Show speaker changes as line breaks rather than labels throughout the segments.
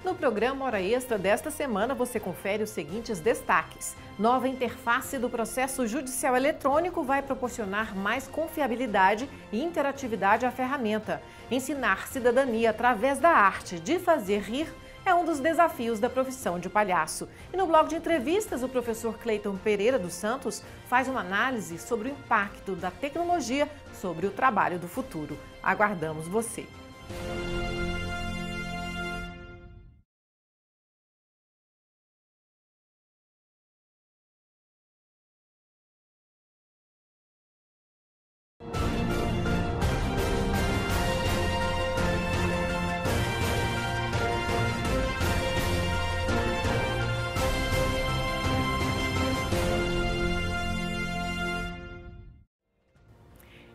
No programa Hora Extra desta semana, você confere os seguintes destaques. Nova interface do processo judicial eletrônico vai proporcionar mais confiabilidade e interatividade à ferramenta. Ensinar cidadania através da arte de fazer rir é um dos desafios da profissão de palhaço. E no bloco de entrevistas, o professor Cleiton Pereira dos Santos faz uma análise sobre o impacto da tecnologia sobre o trabalho do futuro. Aguardamos você!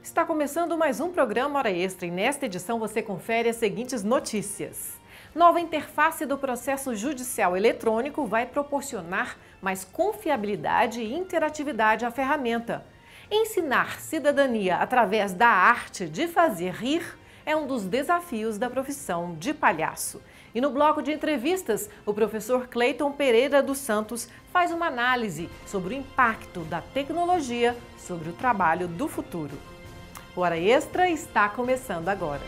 Está começando mais um programa Hora Extra e nesta edição você confere as seguintes notícias. Nova interface do processo judicial eletrônico vai proporcionar mais confiabilidade e interatividade à ferramenta. Ensinar cidadania através da arte de fazer rir é um dos desafios da profissão de palhaço. E no bloco de entrevistas, o professor Cleiton Pereira dos Santos faz uma análise sobre o impacto da tecnologia sobre o trabalho do futuro. O Hora Extra está começando agora.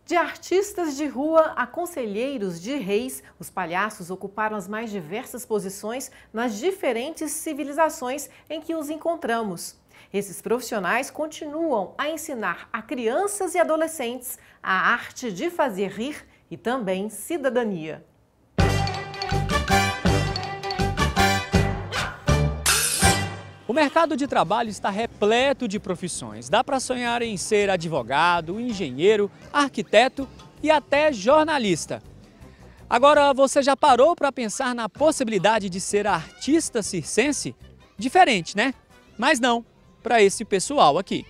De artistas de rua a conselheiros de reis, os palhaços ocuparam as mais diversas posições nas diferentes civilizações em que os encontramos. Esses profissionais continuam a ensinar a crianças e adolescentes a arte de fazer rir e também cidadania.
O mercado de trabalho está repleto de profissões. Dá para sonhar em ser advogado, engenheiro, arquiteto e até jornalista. Agora, você já parou para pensar na possibilidade de ser artista circense? Diferente, né? Mas não, para esse pessoal aqui.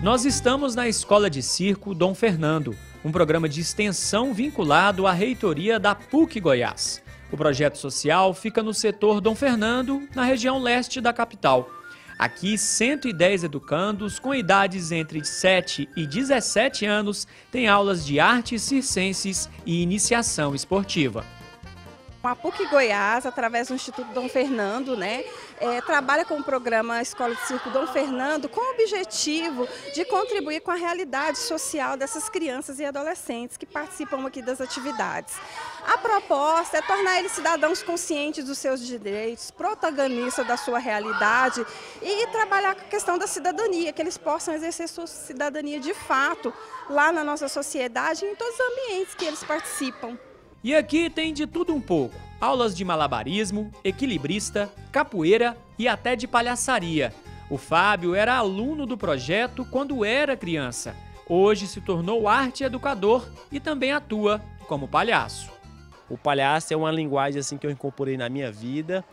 Nós estamos na Escola de Circo Dom Fernando, um programa de extensão vinculado à reitoria da PUC Goiás. O projeto social fica no setor Dom Fernando, na região leste da capital. Aqui, 110 educandos com idades entre 7 e 17 anos têm aulas de artes circenses e iniciação esportiva.
A PUC Goiás, através do Instituto Dom Fernando, trabalha com o programa Escola de Circo Dom Fernando com o objetivo de contribuir com a realidade social dessas crianças e adolescentes que participam aqui das atividades. A proposta é tornar eles cidadãos conscientes dos seus direitos, protagonistas da sua realidade e trabalhar com a questão da cidadania, que eles possam exercer sua cidadania de fato lá na nossa sociedade e em todos os ambientes que eles participam.
E aqui tem de tudo um pouco. Aulas de malabarismo, equilibrista, capoeira e até de palhaçaria. O Fábio era aluno do projeto quando era criança. Hoje se tornou arte educador e também atua como palhaço.
O palhaço é uma linguagem assim que eu incorporei na minha vida.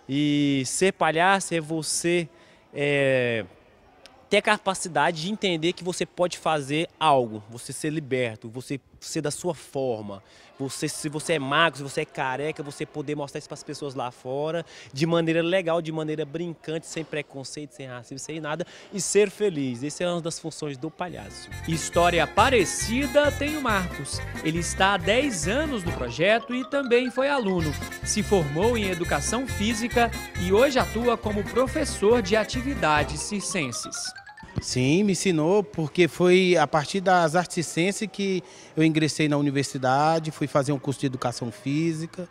E ser palhaço é você ter a capacidade de entender que você pode fazer algo, você ser liberto, você ser da sua forma. Se você é magro, se você é careca, você poder mostrar isso para as pessoas lá fora de maneira legal, de maneira brincante, sem preconceito, sem racismo, sem nada e ser feliz. Essa é uma das funções do palhaço.
História parecida tem o Marcos. Ele está há 10 anos no projeto e também foi aluno. Se formou em educação física e hoje atua como professor de atividades circenses.
Sim, me ensinou, porque foi a partir das artes circenses que eu ingressei na universidade, fui fazer um curso de educação física,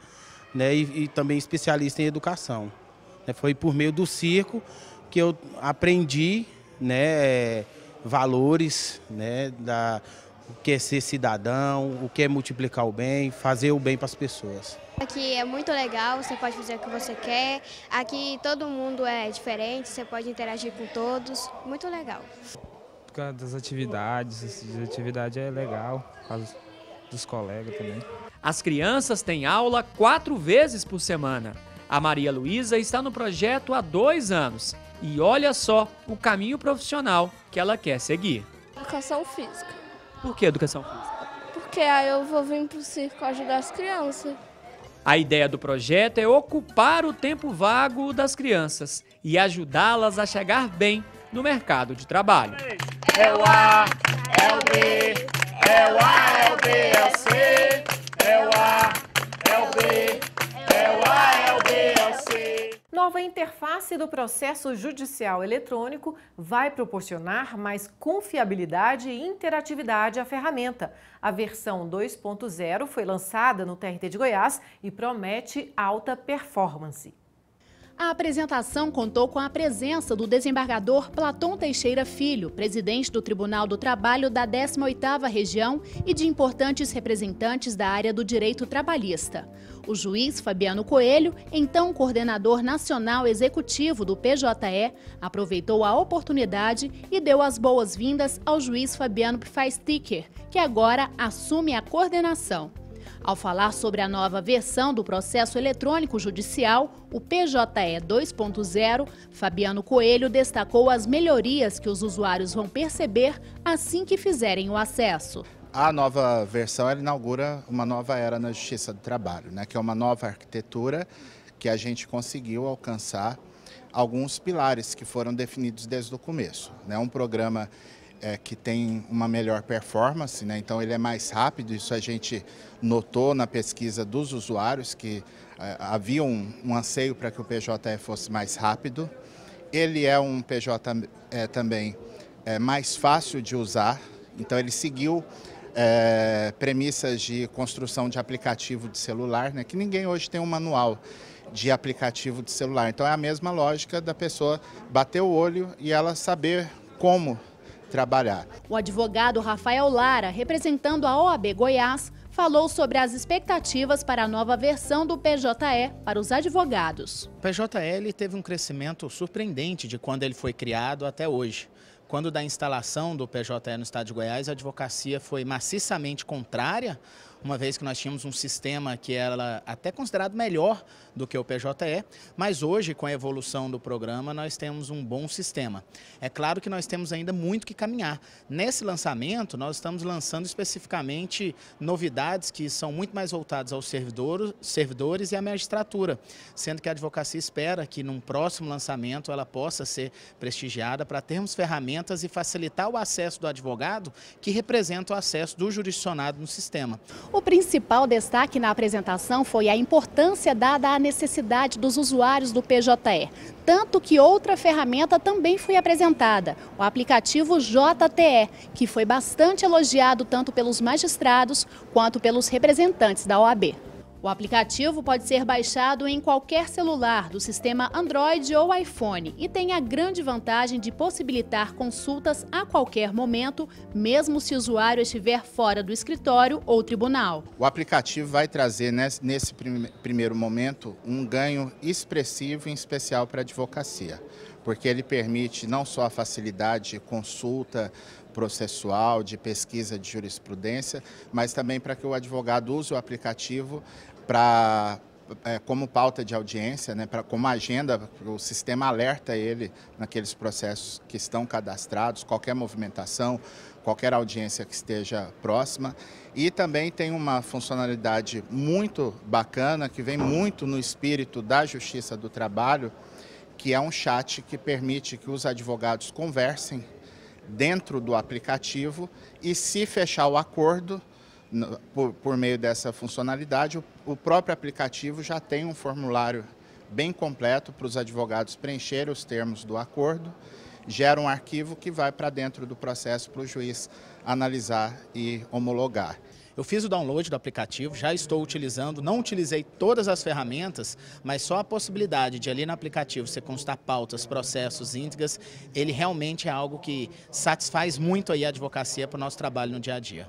e também especialista em educação. Foi por meio do circo que eu aprendi valores, o que é ser cidadão, o que é multiplicar o bem, fazer o bem para as pessoas.
Aqui é muito legal, você pode fazer o que você quer, aqui todo mundo é diferente, você pode interagir com todos, muito legal.
Por causa das atividades, é legal, por causa dos colegas também.
As crianças têm aula 4 vezes por semana. A Maria Luísa está no projeto há 2 anos e olha só o caminho profissional que ela quer seguir.
Educação física.
Por que educação física?
Porque aí eu vou vir para o circo ajudar as crianças.
A ideia do projeto é ocupar o tempo vago das crianças e ajudá-las a chegar bem no mercado de trabalho.
É o ar, é o B, é o A, é o B, é o C, é o A, é o B, é o A, é o B, é o C.
Nova interface do processo judicial eletrônico vai proporcionar mais confiabilidade e interatividade à ferramenta. A versão 2.0 foi lançada no TRT de Goiás e promete alta performance.
A apresentação contou com a presença do desembargador Platão Teixeira Filho, presidente do Tribunal do Trabalho da 18ª Região e de importantes representantes da área do direito trabalhista. O juiz Fabiano Coelho, então coordenador nacional executivo do PJE, aproveitou a oportunidade e deu as boas-vindas ao juiz Fabiano Pfeisticker, que agora assume a coordenação. Ao falar sobre a nova versão do processo eletrônico judicial, o PJE 2.0, Fabiano Coelho destacou as melhorias que os usuários vão perceber assim que fizerem o acesso.
A nova versão ela inaugura uma nova era na Justiça do Trabalho, né, que é uma nova arquitetura que a gente conseguiu alcançar alguns pilares que foram definidos desde o começo. Né, um programa que tem uma melhor performance, né, então ele é mais rápido, isso a gente notou na pesquisa dos usuários, que havia um anseio para que o PJE fosse mais rápido. Ele é um PJE também mais fácil de usar, então ele seguiu premissas de construção de aplicativo de celular, né, que ninguém hoje tem um manual de aplicativo de celular. Então é a mesma lógica da pessoa bater o olho e ela saber como trabalhar.
O advogado Rafael Lara, representando a OAB Goiás, falou sobre as expectativas para a nova versão do PJE para os advogados.
O PJE teve um crescimento surpreendente de quando ele foi criado até hoje. Quando da instalação do PJE no estado de Goiás, a advocacia foi maciçamente contrária, uma vez que nós tínhamos um sistema que era até considerado melhor do que o PJE, mas hoje, com a evolução do programa, nós temos um bom sistema. É claro que nós temos ainda muito que caminhar. Nesse lançamento, nós estamos lançando especificamente novidades que são muito mais voltadas aos servidores e à magistratura, sendo que a advocacia espera que num próximo lançamento ela possa ser prestigiada para termos ferramentas e facilitar o acesso do advogado, que representa o acesso do jurisdicionado no sistema.
O principal destaque na apresentação foi a importância dada à necessidade dos usuários do PJE, tanto que outra ferramenta também foi apresentada, o aplicativo JTE, que foi bastante elogiado tanto pelos magistrados quanto pelos representantes da OAB. O aplicativo pode ser baixado em qualquer celular do sistema Android ou iPhone e tem a grande vantagem de possibilitar consultas a qualquer momento, mesmo se o usuário estiver fora do escritório ou tribunal.
O aplicativo vai trazer, nesse primeiro momento, um ganho expressivo, em especial para a advocacia, porque ele permite não só a facilidade de consulta processual, de pesquisa de jurisprudência, mas também para que o advogado use o aplicativo como pauta de audiência, né, como agenda, o sistema alerta ele naqueles processos que estão cadastrados, qualquer movimentação, qualquer audiência que esteja próxima. E também tem uma funcionalidade muito bacana, que vem muito no espírito da Justiça do Trabalho, que é um chat que permite que os advogados conversem dentro do aplicativo e, se fechar o acordo, por meio dessa funcionalidade, o próprio aplicativo já tem um formulário bem completo para os advogados preencherem os termos do acordo, gera um arquivo que vai para dentro do processo para o juiz analisar e homologar.
Eu fiz o download do aplicativo, já estou utilizando, não utilizei todas as ferramentas, mas só a possibilidade de ali no aplicativo você constar pautas, processos, íntegras, ele realmente é algo que satisfaz muito aí a advocacia para o nosso trabalho no dia a dia.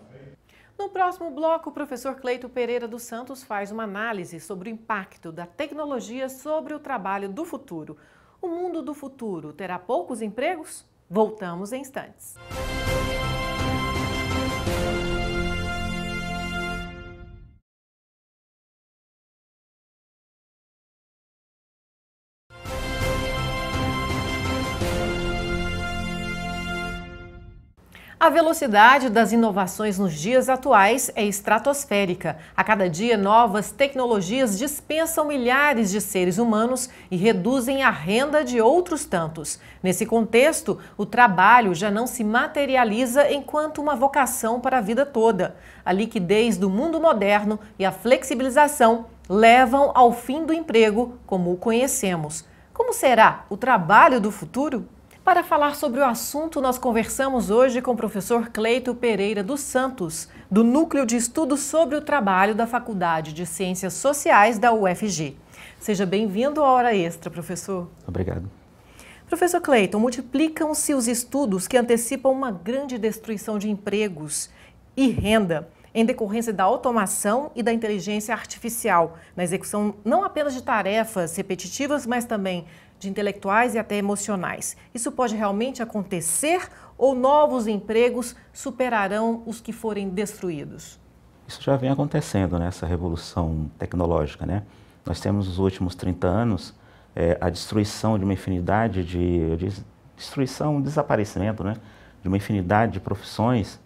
No próximo bloco, o professor Cleito Pereira dos Santos faz uma análise sobre o impacto da tecnologia sobre o trabalho do futuro. O mundo do futuro terá poucos empregos? Voltamos em instantes. A velocidade das inovações nos dias atuais é estratosférica. A cada dia, novas tecnologias dispensam milhares de seres humanos e reduzem a renda de outros tantos. Nesse contexto, o trabalho já não se materializa enquanto uma vocação para a vida toda. A liquidez do mundo moderno e a flexibilização levam ao fim do emprego como o conhecemos. Como será o trabalho do futuro? Para falar sobre o assunto, nós conversamos hoje com o professor Cleito Pereira dos Santos, do Núcleo de Estudos sobre o Trabalho da Faculdade de Ciências Sociais da UFG. Seja bem-vindo à Hora Extra, professor.
Obrigado.
Professor Cleito, multiplicam-se os estudos que antecipam uma grande destruição de empregos e renda em decorrência da automação e da inteligência artificial, na execução não apenas de tarefas repetitivas, mas também de intelectuais e até emocionais. Isso pode realmente acontecer ou novos empregos superarão os que forem destruídos?
Isso já vem acontecendo, né, essa revolução tecnológica, né? Nós temos nos últimos 30 anos a destruição de uma infinidade desaparecimento, né, de uma infinidade de profissões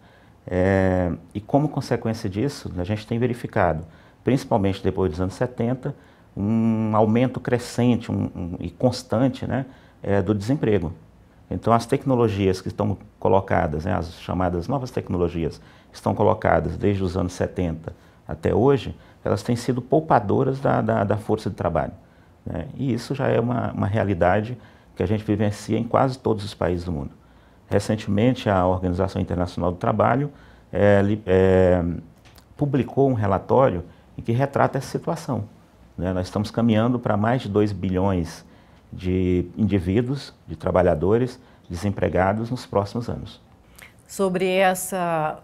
e como consequência disso, a gente tem verificado, principalmente depois dos anos 70, um aumento crescente e constante, né, do desemprego. Então, as tecnologias que estão colocadas, né, as chamadas novas tecnologias, que estão colocadas desde os anos 70 até hoje, elas têm sido poupadoras da força de trabalho, né? E isso já é uma realidade que a gente vivencia em quase todos os países do mundo. Recentemente, a Organização Internacional do Trabalho publicou um relatório em que retrata essa situação. Nós estamos caminhando para mais de 2 bilhões de indivíduos, de trabalhadores desempregados nos próximos anos.
Sobre essa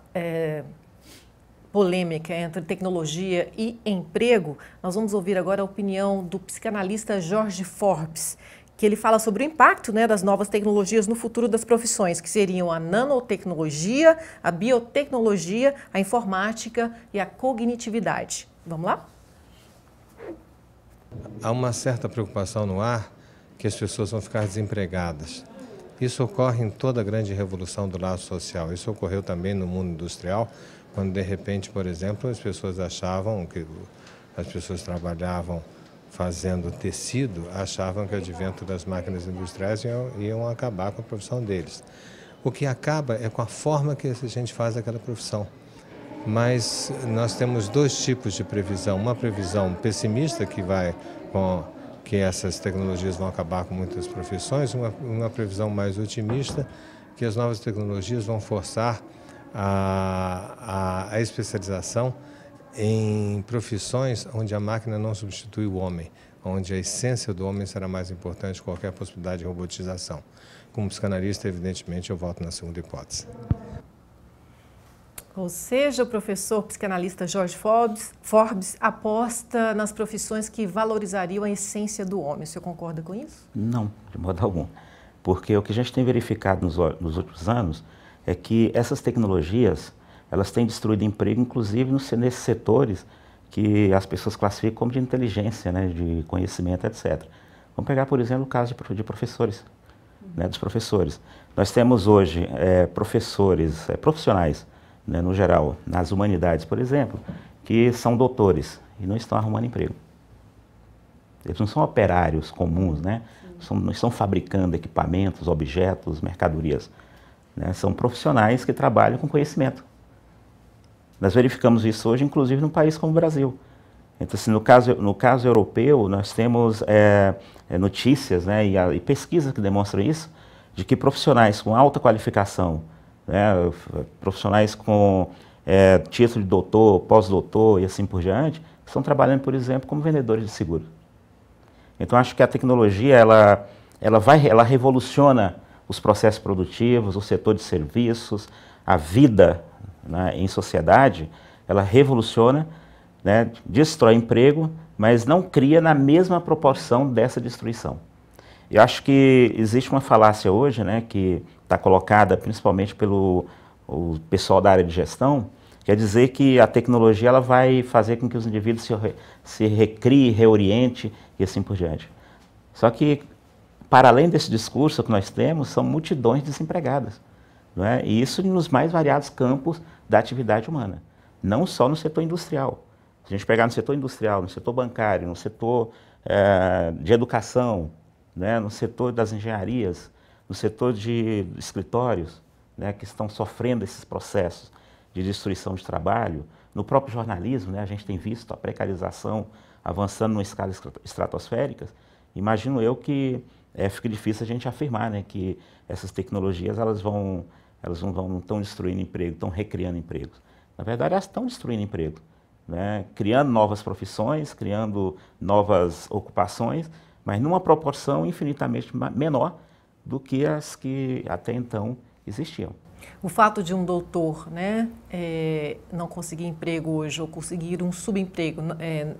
polêmica entre tecnologia e emprego, nós vamos ouvir agora a opinião do psicanalista Jorge Forbes, que ele fala sobre o impacto, né, das novas tecnologias no futuro das profissões, que seriam a nanotecnologia, a biotecnologia, a informática e a cognitividade. Vamos lá?
Há uma certa preocupação no ar que as pessoas vão ficar desempregadas. Isso ocorre em toda a grande revolução do laço social. Isso ocorreu também no mundo industrial, quando de repente, por exemplo, as pessoas achavam que as pessoas trabalhavam fazendo tecido, achavam que o advento das máquinas industriais iam acabar com a profissão deles. O que acaba é com a forma que a gente faz aquela profissão. Mas nós temos dois tipos de previsão. Uma previsão pessimista, que essas tecnologias vão acabar com muitas profissões, uma previsão mais otimista, que as novas tecnologias vão forçar a especialização em profissões onde a máquina não substitui o homem, onde a essência do homem será mais importante que qualquer possibilidade de robotização. Como psicanalista, evidentemente, eu voto na segunda hipótese.
Ou seja, o professor psicanalista Jorge Forbes aposta nas profissões que valorizariam a essência do homem. O senhor concorda com isso?
Não, de modo algum. Porque o que a gente tem verificado nos últimos anos é que essas tecnologias, elas têm destruído emprego, inclusive nesses setores que as pessoas classificam como de inteligência, né, de conhecimento, etc. Vamos pegar, por exemplo, o caso de professores, né, dos professores. Nós temos hoje professores, profissionais, né, no geral, nas humanidades, por exemplo, que são doutores e não estão arrumando emprego. Eles não são operários comuns, né? Não estão fabricando equipamentos, objetos, mercadorias, né? São profissionais que trabalham com conhecimento. Nós verificamos isso hoje, inclusive, num país como o Brasil. Então, assim, no caso europeu, nós temos notícias, né, e pesquisas que demonstram isso, de que profissionais com alta qualificação, né, profissionais com título de doutor, pós-doutor e assim por diante, estão trabalhando, por exemplo, como vendedores de seguro. Então, acho que a tecnologia, ela revoluciona os processos produtivos, o setor de serviços, a vida, né, em sociedade, ela revoluciona, né, destrói emprego, mas não cria na mesma proporção dessa destruição. Eu acho que existe uma falácia hoje, né, que está colocada principalmente pelo pessoal da área de gestão, quer dizer que a tecnologia ela vai fazer com que os indivíduos se recriem, reoriente e assim por diante. Só que, para além desse discurso que nós temos, são multidões desempregadas. não é? E isso nos mais variados campos da atividade humana, não só no setor industrial. Se a gente pegar no setor industrial, no setor bancário, no setor de educação, né, no setor das engenharias, no setor de escritórios, né, que estão sofrendo esses processos de destruição de trabalho, no próprio jornalismo, né, a gente tem visto a precarização avançando numa escala estratosférica. Imagino eu que fica difícil a gente afirmar, né, que essas tecnologias elas não estão destruindo emprego, estão recriando empregos. Na verdade, elas estão destruindo emprego, né, criando novas profissões, criando novas ocupações, mas numa proporção infinitamente menor do que as que até então existiam.
O fato de um doutor, né, não conseguir emprego hoje ou conseguir um subemprego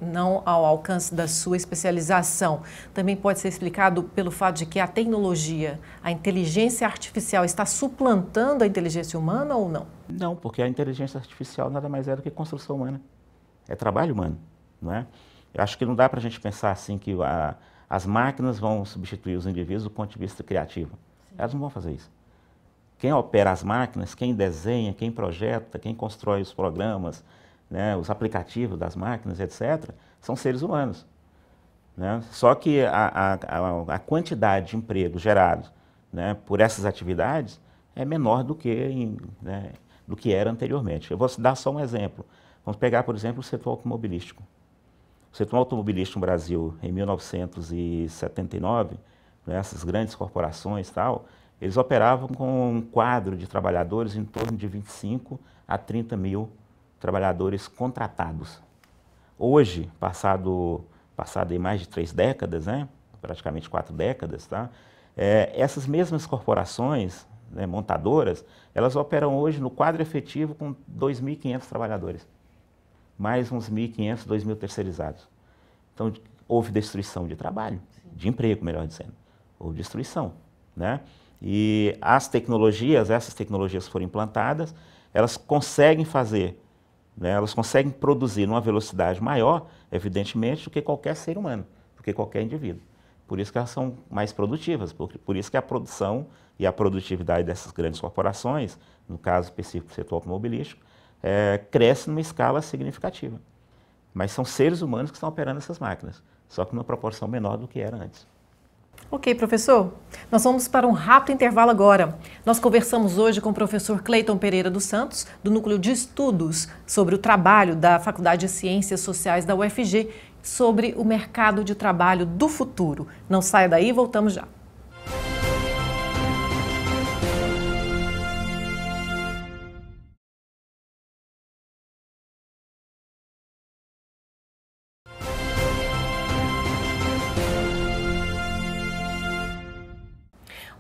não ao alcance da sua especialização, também pode ser explicado pelo fato de que a tecnologia, a inteligência artificial está suplantando a inteligência humana ou não?
Não, porque a inteligência artificial nada mais é do que construção humana. É trabalho humano, não é? Eu acho que não dá para a gente pensar assim que as máquinas vão substituir os indivíduos do ponto de vista criativo. Sim. Elas não vão fazer isso. Quem opera as máquinas, quem desenha, quem projeta, quem constrói os programas, né, os aplicativos das máquinas, etc., são seres humanos, né? Só que a quantidade de empregos gerados, né, por essas atividades é menor do que era anteriormente. Eu vou dar só um exemplo. Vamos pegar, por exemplo, o setor automobilístico. O setor automobilístico no Brasil, em 1979, né, essas grandes corporações e tal, eles operavam com um quadro de trabalhadores em torno de 25 a 30 mil trabalhadores contratados. Hoje, passado aí mais de 3 décadas, né, praticamente 4 décadas, tá, essas mesmas corporações, né, montadoras, elas operam hoje no quadro efetivo com 2.500 trabalhadores. Mais uns 1.500, 2.000 terceirizados. Então, houve destruição de trabalho, de emprego, melhor dizendo. Houve destruição, né? E essas tecnologias foram implantadas, elas conseguem fazer, né, elas conseguem produzir numa velocidade maior, evidentemente, do que qualquer ser humano, do que qualquer indivíduo. Por isso que elas são mais produtivas, por isso que a produção e a produtividade dessas grandes corporações, no caso específico do setor automobilístico, cresce numa escala significativa. Mas são seres humanos que estão operando essas máquinas, só que numa proporção menor do que era antes.
Ok, professor. Nós vamos para um rápido intervalo agora. Nós conversamos hoje com o professor Cleiton Pereira dos Santos, do Núcleo de Estudos sobre o Trabalho da Faculdade de Ciências Sociais da UFG, sobre o mercado de trabalho do futuro. Não saia daí, voltamos já.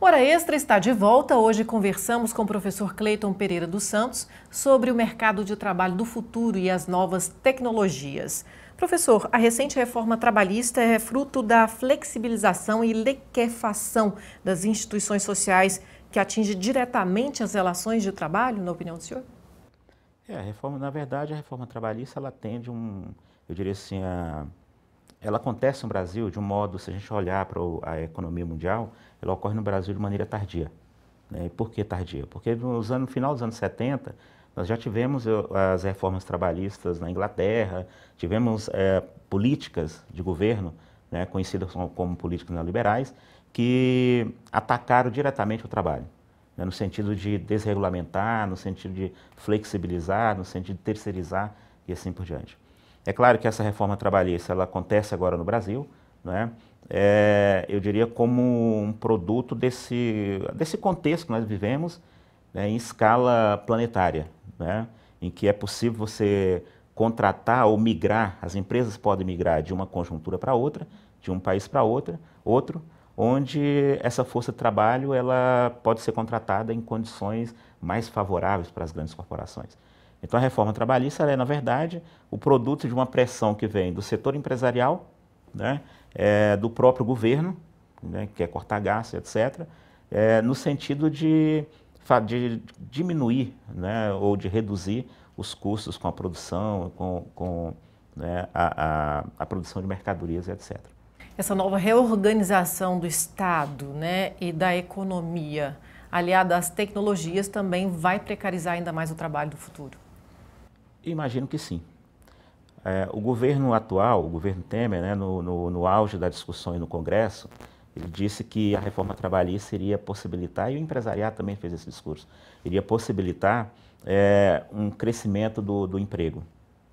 Hora Extra está de volta. Hoje conversamos com o professor Cleiton Pereira dos Santos sobre o mercado de trabalho do futuro e as novas tecnologias. Professor, a recente reforma trabalhista é fruto da flexibilização e liquefação das instituições sociais que atinge diretamente as relações de trabalho, na opinião do senhor?
Na verdade, a reforma trabalhista, ela tende eu diria assim, ela acontece no Brasil de um modo, se a gente olhar para a economia mundial, ela ocorre no Brasil de maneira tardia. Né? E por que tardia? Porque no final dos anos 70, nós já tivemos as reformas trabalhistas na Inglaterra, tivemos políticas de governo, né, conhecidas como políticas neoliberais, que atacaram diretamente o trabalho, né, no sentido de desregulamentar, no sentido de flexibilizar, no sentido de terceirizar e assim por diante. É claro que essa reforma trabalhista ela acontece agora no Brasil, né? Eu diria como um produto desse contexto que nós vivemos, né, em escala planetária, né, em que é possível você contratar ou migrar, as empresas podem migrar de uma conjuntura para outra, de um país para outro, onde essa força de trabalho ela pode ser contratada em condições mais favoráveis para as grandes corporações. Então, a reforma trabalhista é, na verdade, o produto de uma pressão que vem do setor empresarial, né, do próprio governo, né, que quer cortar gastos, etc., no sentido de diminuir, né, ou de reduzir os custos com a produção, né, a produção de mercadorias, etc.
Essa nova reorganização do Estado, né, e da economia aliada às tecnologias, também vai precarizar ainda mais o trabalho do futuro?
Imagino que sim. O governo atual, o governo Temer, né, no auge das discussões no Congresso, ele disse que a reforma trabalhista iria possibilitar, e o empresariado também fez esse discurso, iria possibilitar um crescimento do emprego.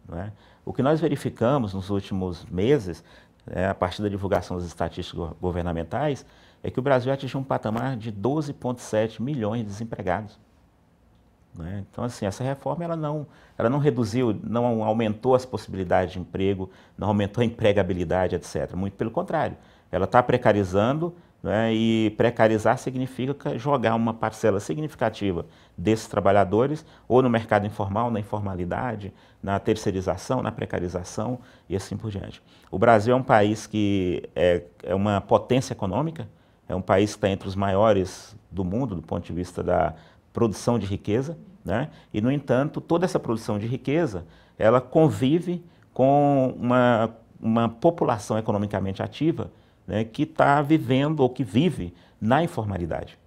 Não é? O que nós verificamos nos últimos meses, a partir da divulgação das estatísticas governamentais, é que o Brasil atingiu um patamar de 12,7 milhões de desempregados. Não é? Então, assim, essa reforma ela não reduziu, não aumentou as possibilidades de emprego, não aumentou a empregabilidade, etc. Muito pelo contrário, ela está precarizando, né, e precarizar significa jogar uma parcela significativa desses trabalhadores ou no mercado informal, na informalidade, na terceirização, na precarização e assim por diante. O Brasil é um país que é uma potência econômica, é um país que está entre os maiores do mundo do ponto de vista da produção de riqueza, né? E, no entanto, toda essa produção de riqueza, ela convive com uma população economicamente ativa, né, que está vivendo ou que vive na informalidade.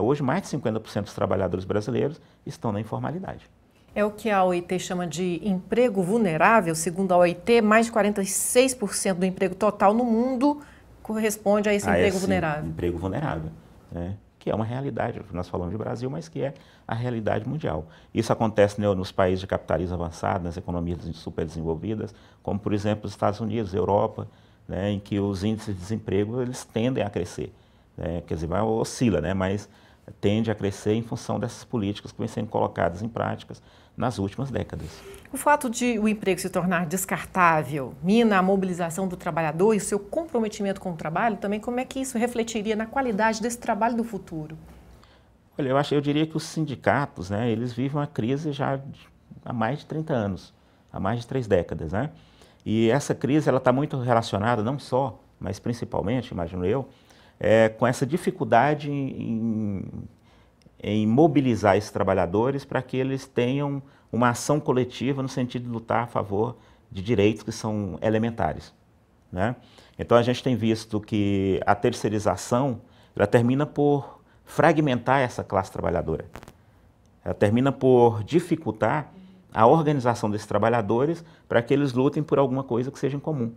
Hoje, mais de 50% dos trabalhadores brasileiros estão na informalidade.
É o que a OIT chama de emprego vulnerável. Segundo a OIT, mais de 46% do emprego total no mundo corresponde a esse emprego vulnerável.
Emprego vulnerável, né? Que é uma realidade, nós falamos de Brasil, mas que é a realidade mundial. Isso acontece nos países de capitalismo avançado, nas economias superdesenvolvidas, como, por exemplo, os Estados Unidos, Europa, né, em que os índices de desemprego eles tendem a crescer. Quer dizer, oscila, né, mas tende a crescer em função dessas políticas que vêm sendo colocadas em práticas nas últimas décadas.
O fato de o emprego se tornar descartável mina a mobilização do trabalhador e o seu comprometimento com o trabalho, também como é que isso refletiria na qualidade desse trabalho do futuro?
Olha, eu diria que os sindicatos, né, eles vivem uma crise já há mais de 30 anos, há mais de 3 décadas, né? E essa crise ela está muito relacionada, não só, mas principalmente, imagino eu, com essa dificuldade em mobilizar esses trabalhadores para que eles tenham uma ação coletiva no sentido de lutar a favor de direitos que são elementares, né? Então, a gente tem visto que a terceirização ela termina por fragmentar essa classe trabalhadora. Ela termina por dificultar a organização desses trabalhadores para que eles lutem por alguma coisa que seja em comum,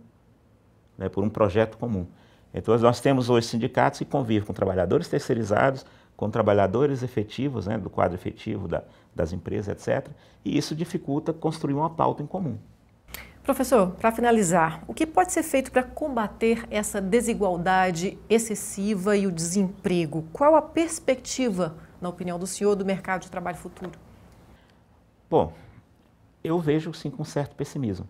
né, por um projeto comum. Então, nós temos hoje sindicatos que convivem com trabalhadores terceirizados, com trabalhadores efetivos, né, do quadro efetivo das empresas, etc. E isso dificulta construir uma pauta em comum.
Professor, para finalizar, o que pode ser feito para combater essa desigualdade excessiva e o desemprego? Qual a perspectiva, na opinião do senhor, do mercado de trabalho futuro?
Bom, eu vejo sim com certo pessimismo,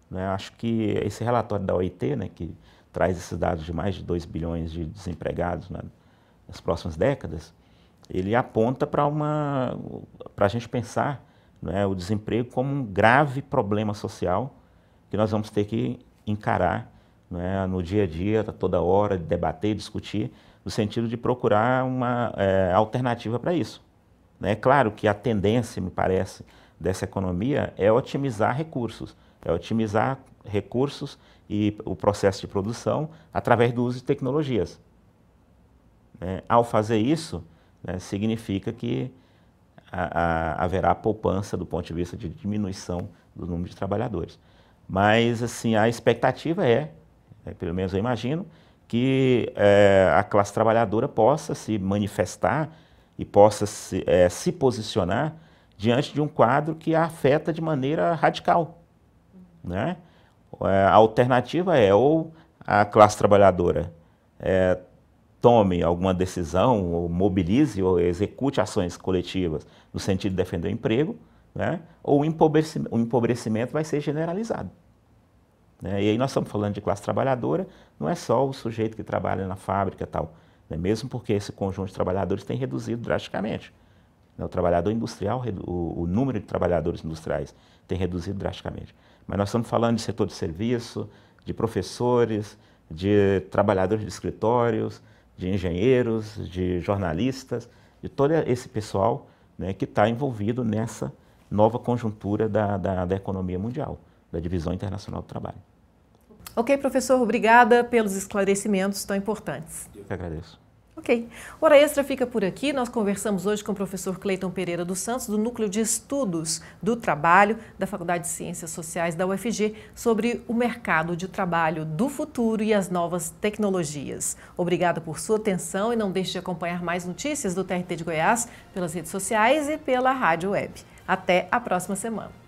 né? Acho que esse relatório da OIT, né, que traz esses dados de mais de 2 bilhões de desempregados, né, nas próximas décadas, ele aponta para a gente pensar, né, o desemprego como um grave problema social que nós vamos ter que encarar, né, no dia a dia, toda hora, debater, discutir, no sentido de procurar uma alternativa para isso. É claro que a tendência, me parece, dessa economia é otimizar recursos, e o processo de produção através do uso de tecnologias. Ao fazer isso, né, significa que haverá poupança do ponto de vista de diminuição do número de trabalhadores. Mas, assim, a expectativa pelo menos eu imagino, que a classe trabalhadora possa se manifestar e possa se posicionar diante de um quadro que a afeta de maneira radical, né? A alternativa ou a classe trabalhadora tome alguma decisão, ou mobilize, ou execute ações coletivas no sentido de defender o emprego, né? Ou o empobrecimento vai ser generalizado. E aí nós estamos falando de classe trabalhadora, não é só o sujeito que trabalha na fábrica e tal, né? Mesmo porque esse conjunto de trabalhadores tem reduzido drasticamente. O trabalhador industrial, o número de trabalhadores industriais tem reduzido drasticamente. Mas nós estamos falando de setor de serviço, de professores, de trabalhadores de escritórios, de engenheiros, de jornalistas, de todo esse pessoal, né, que está envolvido nessa nova conjuntura da economia mundial, da divisão internacional do trabalho.
Ok, professor, obrigada pelos esclarecimentos tão importantes.
Eu que agradeço.
Ok. Hora Extra fica por aqui. Nós conversamos hoje com o professor Cleiton Pereira dos Santos, do Núcleo de Estudos do Trabalho da Faculdade de Ciências Sociais da UFG, sobre o mercado de trabalho do futuro e as novas tecnologias. Obrigada por sua atenção e não deixe de acompanhar mais notícias do TRT de Goiás pelas redes sociais e pela rádio web. Até a próxima semana.